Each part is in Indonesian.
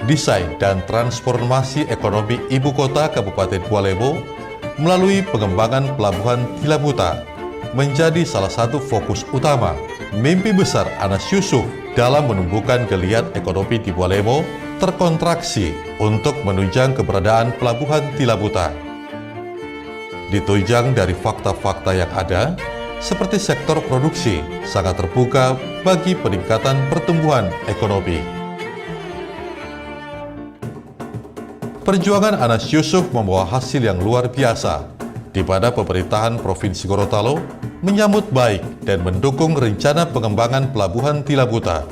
desain dan transformasi ekonomi ibu kota Kabupaten Bua-Lemo melalui pengembangan Pelabuhan Tilabuta menjadi salah satu fokus utama. Mimpi besar Anas Yusuf dalam menumbuhkan geliat ekonomi di Bua-Lemo terkontraksi untuk menunjang keberadaan Pelabuhan Tilabuta. Ditunjang dari fakta-fakta yang ada, seperti sektor produksi sangat terbuka bagi peningkatan pertumbuhan ekonomi. Perjuangan Anas Yusuf membawa hasil yang luar biasa, di mana pemerintahan Provinsi Gorontalo menyambut baik dan mendukung rencana pengembangan Pelabuhan Tilabuta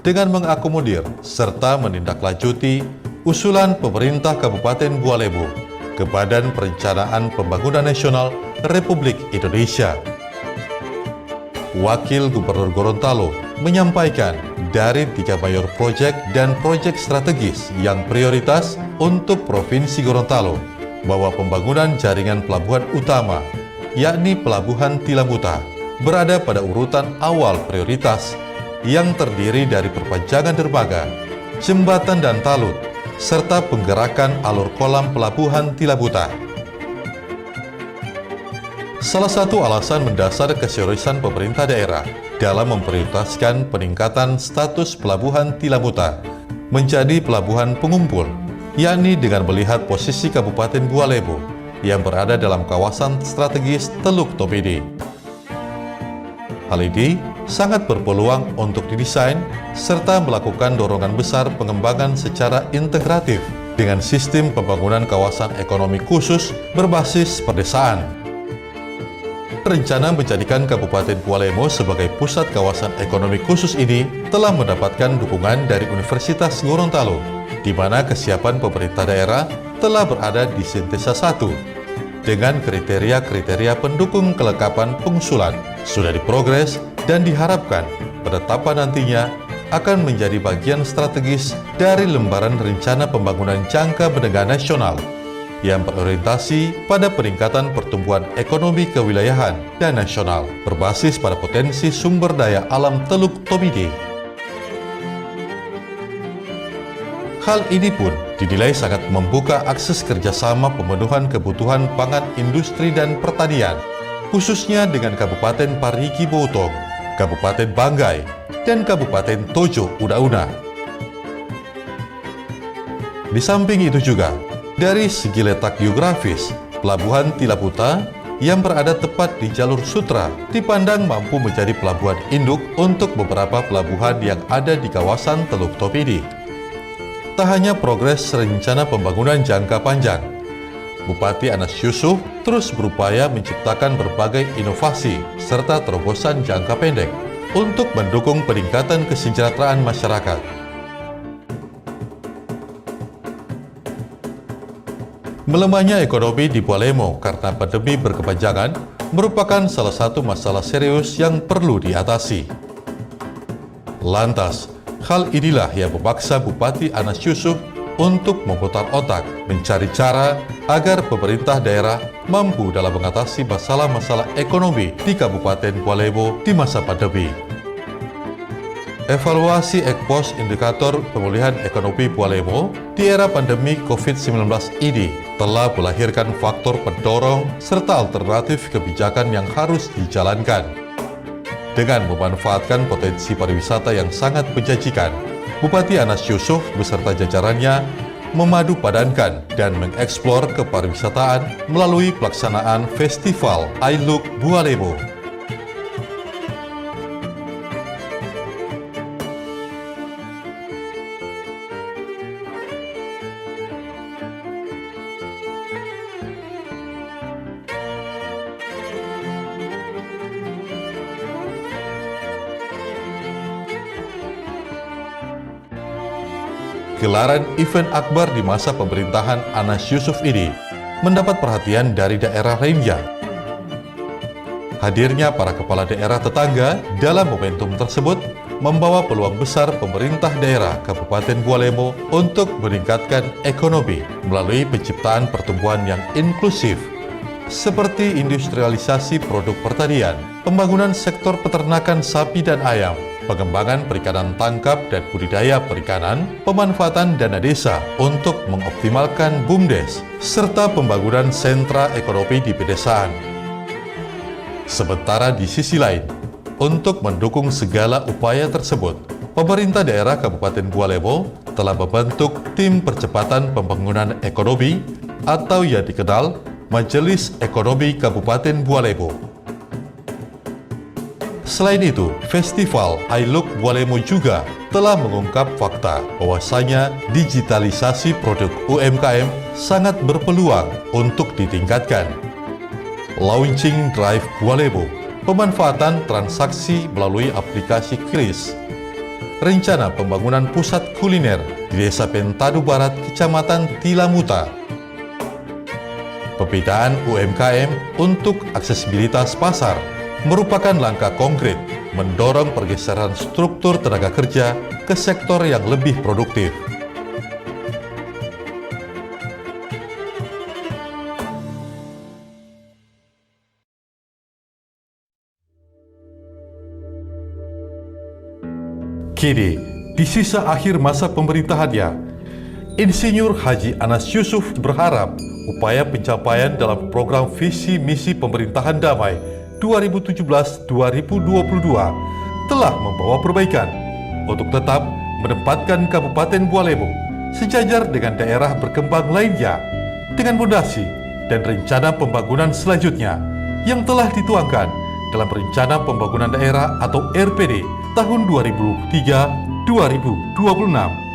dengan mengakomodir serta menindaklanjuti usulan pemerintah Kabupaten Bua-Lemo ke Badan Perencanaan Pembangunan Nasional Republik Indonesia. Wakil Gubernur Gorontalo menyampaikan dari 3 mayor proyek dan proyek strategis yang prioritas untuk Provinsi Gorontalo bahwa pembangunan jaringan pelabuhan utama, yakni Pelabuhan Tilabuta, berada pada urutan awal prioritas yang terdiri dari perpanjangan dermaga, jembatan dan talut, serta penggerakan alur kolam Pelabuhan Tilabuta. Salah satu alasan mendasar keseriusan pemerintah daerah dalam memprioritaskan peningkatan status Pelabuhan Tilabuta menjadi pelabuhan pengumpul, yakni dengan melihat posisi Kabupaten Bua-Lemo yang berada dalam kawasan strategis Teluk Tomidi. Hal ini sangat berpeluang untuk didesain serta melakukan dorongan besar pengembangan secara integratif dengan sistem pembangunan kawasan ekonomi khusus berbasis pedesaan. Rencana menjadikan Kabupaten Bua-Lemo sebagai pusat kawasan ekonomi khusus ini telah mendapatkan dukungan dari Universitas Gorontalo, di mana kesiapan pemerintah daerah telah berada di sintesa 1 dengan kriteria-kriteria pendukung kelengkapan pengusulan sudah diprogres dan diharapkan penetapan nantinya akan menjadi bagian strategis dari lembaran rencana pembangunan jangka menengah nasional yang berorientasi pada peningkatan pertumbuhan ekonomi kewilayahan dan nasional berbasis pada potensi sumber daya alam Teluk Tomidi. Hal ini pun dinilai sangat membuka akses kerjasama pemenuhan kebutuhan pangan industri dan pertanian, khususnya dengan Kabupaten Parigi Motong, Kabupaten Banggai, dan Kabupaten Tojo Una-Una. Di samping itu juga, dari segi letak geografis, Pelabuhan Tilabuta yang berada tepat di jalur sutra dipandang mampu menjadi pelabuhan induk untuk beberapa pelabuhan yang ada di kawasan Teluk Tomidi. Tak hanya progres rencana pembangunan jangka panjang, Bupati Anas Yusuf terus berupaya menciptakan berbagai inovasi serta terobosan jangka pendek untuk mendukung peningkatan kesejahteraan masyarakat. Melemahnya ekonomi di Bua-Lemo karena pandemi berkepanjangan merupakan salah satu masalah serius yang perlu diatasi. Lantas, hal inilah yang memaksa Bupati Anas Yusuf untuk memutar otak mencari cara agar pemerintah daerah mampu dalam mengatasi masalah-masalah ekonomi di Kabupaten Bua-Lemo di masa pandemi. Evaluasi ex-post indikator pemulihan ekonomi Bua-Lemo di era pandemi COVID-19 ini telah melahirkan faktor pendorong serta alternatif kebijakan yang harus dijalankan. Dengan memanfaatkan potensi pariwisata yang sangat menjanjikan, Bupati Anas Yusuf beserta jajarannya memadu padankan dan mengeksplor kepariwisataan melalui pelaksanaan Festival I Look Bua-Lemo. Gelaran event akbar di masa pemerintahan Anas Yusuf ini mendapat perhatian dari daerah lainnya. Hadirnya para kepala daerah tetangga dalam momentum tersebut membawa peluang besar pemerintah daerah Kabupaten Bua-Lemo untuk meningkatkan ekonomi melalui penciptaan pertumbuhan yang inklusif, seperti industrialisasi produk pertanian, pembangunan sektor peternakan sapi dan ayam, pengembangan perikanan tangkap dan budidaya perikanan, pemanfaatan dana desa untuk mengoptimalkan BUMDes, serta pembangunan sentra ekonomi di pedesaan. Sementara di sisi lain, untuk mendukung segala upaya tersebut, pemerintah daerah Kabupaten Bua Lemo telah membentuk Tim Percepatan Pembangunan Ekonomi atau yang dikenal Majelis Ekonomi Kabupaten Bua Lemo. Selain itu, Festival I Look Bua Lemo juga telah mengungkap fakta bahwasanya digitalisasi produk UMKM sangat berpeluang untuk ditingkatkan. Launching Drive Bua Lemo, pemanfaatan transaksi melalui aplikasi Kris, rencana pembangunan pusat kuliner di Desa Pentadu Barat, Kecamatan Tilamuta, pembinaan UMKM untuk aksesibilitas pasar merupakan langkah konkret mendorong pergeseran struktur tenaga kerja ke sektor yang lebih produktif. Kini, di sisa akhir masa pemerintahannya, Insinyur Haji Anas Yusuf berharap upaya pencapaian dalam program visi misi pemerintahan damai 2017-2022 telah membawa perbaikan untuk tetap menempatkan Kabupaten Bua Lemo sejajar dengan daerah berkembang lainnya dengan fondasi dan rencana pembangunan selanjutnya yang telah dituangkan dalam Rencana Pembangunan Daerah atau RPD tahun 2023-2026.